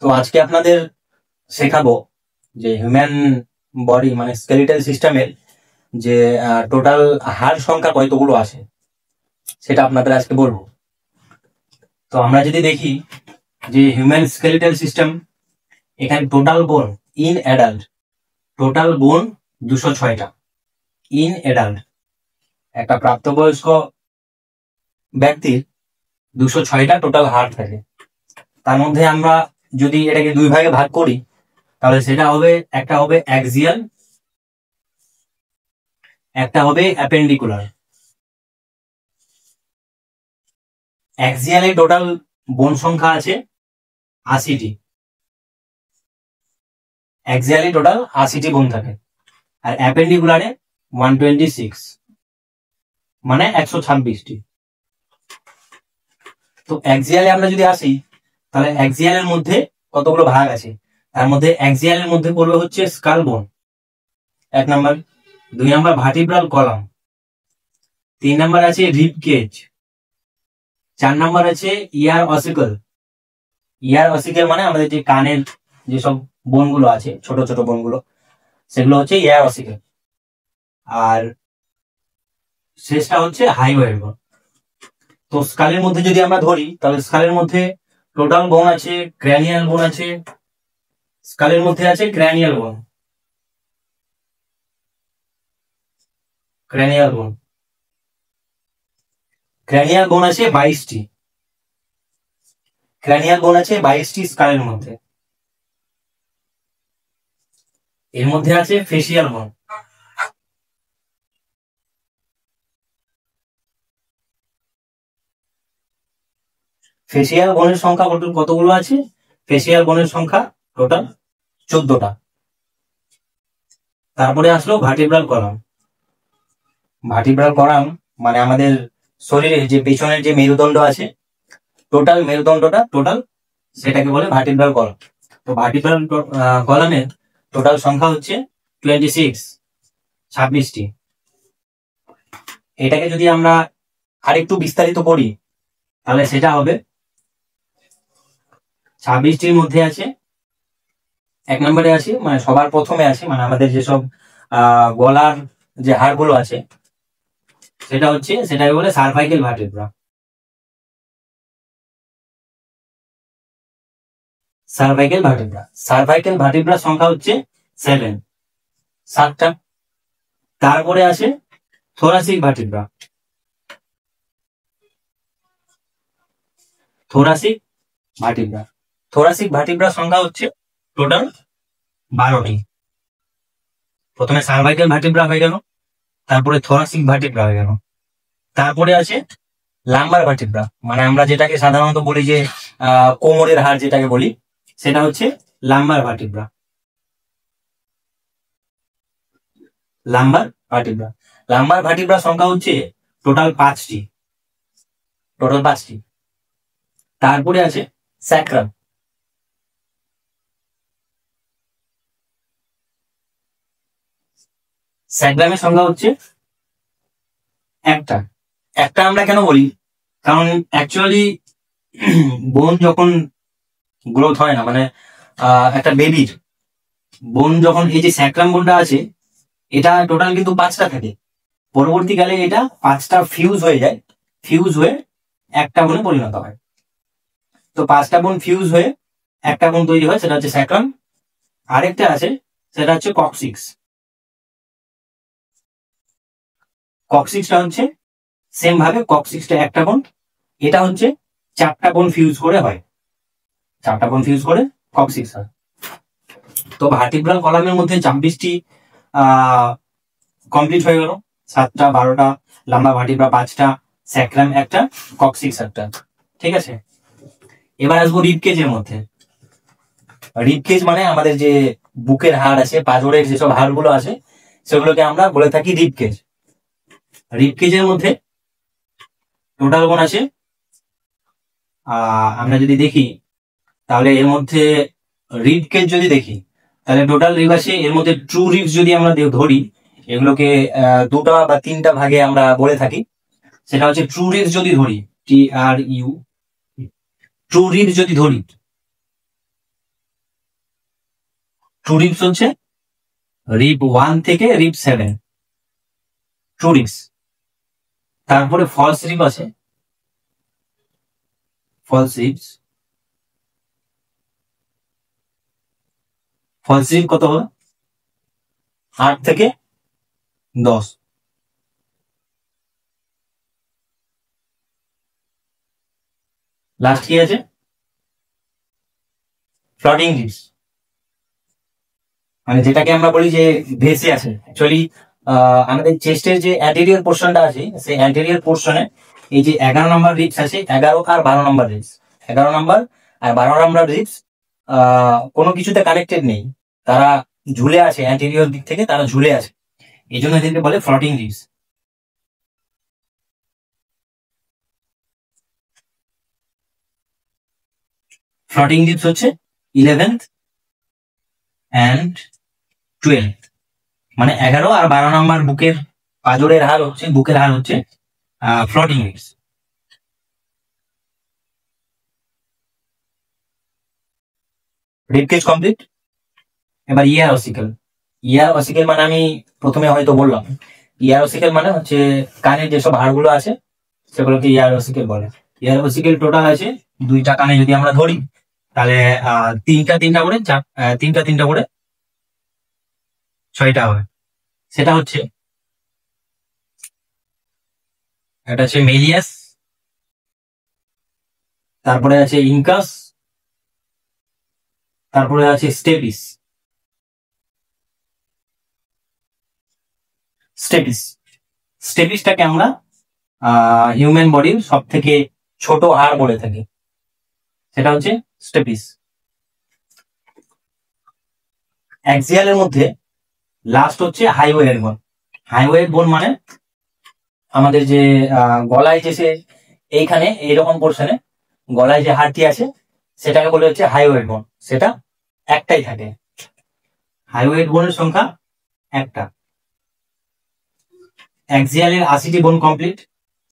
তো আজকে আপনাদের শেখাবো যে হিউম্যান বডি মানে স্কেলিটাল সিস্টেমের যে টোটাল হাড় সংখ্যা কতগুলো আছে সেটা আপনাদের আজকে বলবো। তো আমরা যদি দেখি যে হিউম্যান স্কেলিটাল সিস্টেম, এখানে টোটাল বোন ইন অ্যাডাল্ট, টোটাল বোন 206টা ইন অ্যাডাল্ট। একটা প্রাপ্তবয়স্ক ব্যক্তির 206টা টোটাল হাড় থাকে। তার মধ্যে আমরা যদি এটাকে দুই ভাগে ভাগ করি তাহলে সেটা হবে, একটা হবে অ্যাক্সিয়াল, একটা হবে অ্যাপেন্ডিকুলার। অ্যাক্সিয়ালে টোটাল বোন সংখ্যা আছে 80টি, অ্যাক্সিয়ালে টোটাল 80টি বোন থাকে। আর অ্যাপেন্ডিকুলারে 126 মানে 126টি। তো অ্যাক্সিয়ালে আমরা যদি আসি তাহলে অ্যাক্সিয়ালের মধ্যে কতগুলো ভাগ আছে, তার মধ্যে অ্যাক্সিয়ালের মধ্যে পড়বে হচ্ছে স্কাল বোন 1 number, 2 number vertebral column, 3 number আছে রিব কেজ, 4 নাম্বার আছে ইয়ার অসিকল। ইয়ার অসিকল মানে আমাদের যে কানের যেসব বোনগুলো আছে, ছোট ছোট বোনগুলো, সেগুলো হচ্ছে ইয়ার অসিকল। আর শেষটা হচ্ছে হাইওয়ের বোন। তো স্কালের মধ্যে যদি আমরা ধরি তাহলে স্কালের মধ্যে টোটাল বোন আছে, ক্র্যানিয়াল বোন আছে, স্কালের মধ্যে আছে ক্র্যানিয়াল বোন, ক্র্যানিয়াল বোন, ক্র্যানিয়াল বোন আছে 22টি, ক্র্যানিয়াল বোন আছে 22টি স্কালের মধ্যে। এর মধ্যে আছে ফেসিয়াল বোন, ফেসিয়াল বোনের সংখ্যা কতগুলো আছে, ফেসিয়াল বোনের সংখ্যা টোটাল 14টা। তারপরে আসলো ভার্টিব্রাল কলাম। ভার্টিব্রাল কলাম মানে আমাদের শরীরের যে পেছনের যে মেরুদণ্ড আছে, টোটাল মেরুদণ্ডটা টোটাল সেটাকে বলে ভার্টিব্রাল কলাম। তো ভার্টিব্রাল কলামের টোটাল সংখ্যা হচ্ছে 26টি। এটাকে যদি আমরা আরেকটু বিস্তারিত করি তাহলে সেটা হবে 26টির মধ্যে আছে 1 নম্বরে আছে মানে সবার প্রথমে আছে মানে আমাদের যেসব গলার যে হাড়গুলো আছে সেটাকে বলে cervical vertebra. Cervical vertebra, cervical ভার্টিব্রার সংখ্যা হচ্ছে 7টা। তারপরে আছে thoracic vertebra, thoracic vertebra, thoracic ভার্টিব্রার সংখ্যা হচ্ছে টোটাল 12টি। প্রথমে সার্ভাইকেল ভার্টিব্রা হয়ে গেল, তারপরে থোরাসিক ভার্টিব্রা হয়ে গেল, তারপরে আছে লাম্বার ভার্টিব্রা মানে আমরা যেটাকে সাধারণত বলি যে কোমরের হাড় যেটাকে বলি, সেটা হচ্ছে lumbar vertebra. Lumbar vertebra, lumbar ভার্টিব্রার সংখ্যা হচ্ছে টোটাল 5টি, টোটাল 5টি। তারপরে আছে স্যাক্রাম, স্যাক্রামের সংখ্যা হচ্ছে একটা। একটা আমরা কেন বলি, কারণ অ্যাকচুয়ালি বোন যখন গ্রোথ হয় না মানে একটা বেবির বোন যখন এই যে স্যাক্রাম বোনটা আছে এটা টোটাল কিন্তু 5টা থাকে, পরবর্তীকালে এটা 5টা ফিউজ হয়ে যায়, ফিউজ হয়ে একটা বোনে পরিণত হয়। তো 5টা বোন ফিউজ হয়ে একটা বোন তৈরি হয়, সেটা হচ্ছে স্যাক্রাম। আরেকটা আছে সেটা হচ্ছে কক্সিক্স। কক্সিক্সটা হচ্ছে সেম ভাবে, কক্সিক্সটা একটা বোন, এটা হচ্ছে 4টা বোন ফিউজ করে হয়, 4টা বোন ফিউজ করে কক্সিক্স হয়। তো ভার্টিব্রাল কলামের মধ্যে 26টি কমপ্লিট হয়ে গেল, 7টা 12টা, লাম্বা ভার্টিব্রা 5টা, স্যাক্রাম একটা, কক্সিক্স একটা। ঠিক আছে, এবার আসবো রিবকেজের মধ্যে। রিবকেজ মানে আমাদের যে বুকের হাড় আছে, পাঁজরের যেসব হাড়গুলো আছে সেগুলোকে আমরা বলে থাকি রিবকেজ। রিবকেজের মধ্যে টোটাল বোন আছে আমরা যদি দেখি তাহলে এর মধ্যে রিবকেজ যদি দেখি তাহলে টোটাল রিব আছে, এর মধ্যে ট্রু রিবস যদি আমরা ধরি এগুলোকে 2টা বা 3টা ভাগে আমরা বলে থাকি। সেটা হচ্ছে ট্রু রিবস যদি ধরি, TRU, ট্রু রিবস যদি ধরি ট্রু রিবস হচ্ছে রিব 1 থেকে রিব 7, ট্রু রিবস। তারপরে ফলস রিব আছে, ফলস রিবস। ফলস রিব কত হবে? 8 থেকে 10। লাস্ট কি আছে? ফ্লোটিং রিবস, মানে যেটাকে আমরা বলি যে ভেসে আছে। অ্যাকচুয়ালি আমাদের চেস্টের যে অ্যান্টেরিয়র পোর্শনটা আছে, সেই অ্যান্টেরিয়র পোর্শনে এই যে 11 নম্বর রিবস আছে, 11 আর 12 নম্বর রিবস, 11 নম্বর আর 12 নম্বর রিবস কোনো কিছুতে কানেক্টেড নেই, তারা ঝুলে আছে, অ্যান্টেরিয়র দিক থেকে তারা ঝুলে আছে, এই জন্য এদেরকে বলে ফ্লোটিং রিবস। ফ্লোটিং রিবস হচ্ছে 11th অ্যান্ড 12th, মানে 11 আর 12 নম্বর বুকের পাঁজরের হার হচ্ছে, বুকের হার হচ্ছে ফ্লোটিং রিবস। রিবকেজ কমপ্লিট। এবার ইয়ার অসিকেল। ইয়ার অসিকেল মানে আমি প্রথমে হয়তো বললাম, ইয়ার অসিকেল মানে হচ্ছে কানের যেসব হাড়গুলো আছে সেগুলোকে ইয়ার অসিকেল বলে। ইয়ার অসিকেল টোটাল আছে 2টা কানে যদি আমরা ধরি, তাহলে তিনটা করে তিনটা করে 6টা হবে। সেটা হচ্ছে, এটা হচ্ছে মেলিয়াস, তারপরে আছে ইনকাস, তারপরে আছে স্টেপিস। স্টেপিস, স্টেপিসটাকে আমরা হিউম্যান বডির সব থেকে ছোট হাড় বলে থাকি, সেটা হচ্ছে স্টেপিস। অ্যাক্সিয়ালের মধ্যে লাস্ট হচ্ছে হাইওয়ের বোন। হাইওয়ের বোন মানে আমাদের যে গলায় যে সে এইখানে এইরকম পোর্শনে গলায় যে হাড়টি আছে সেটাকে বলে হচ্ছে হাইওয়ের বোন, সেটা একটাই থাকে। হাইওয়ের বোনের সংখ্যা একটা। অ্যাক্সিয়ালের 80টি বোন কমপ্লিট।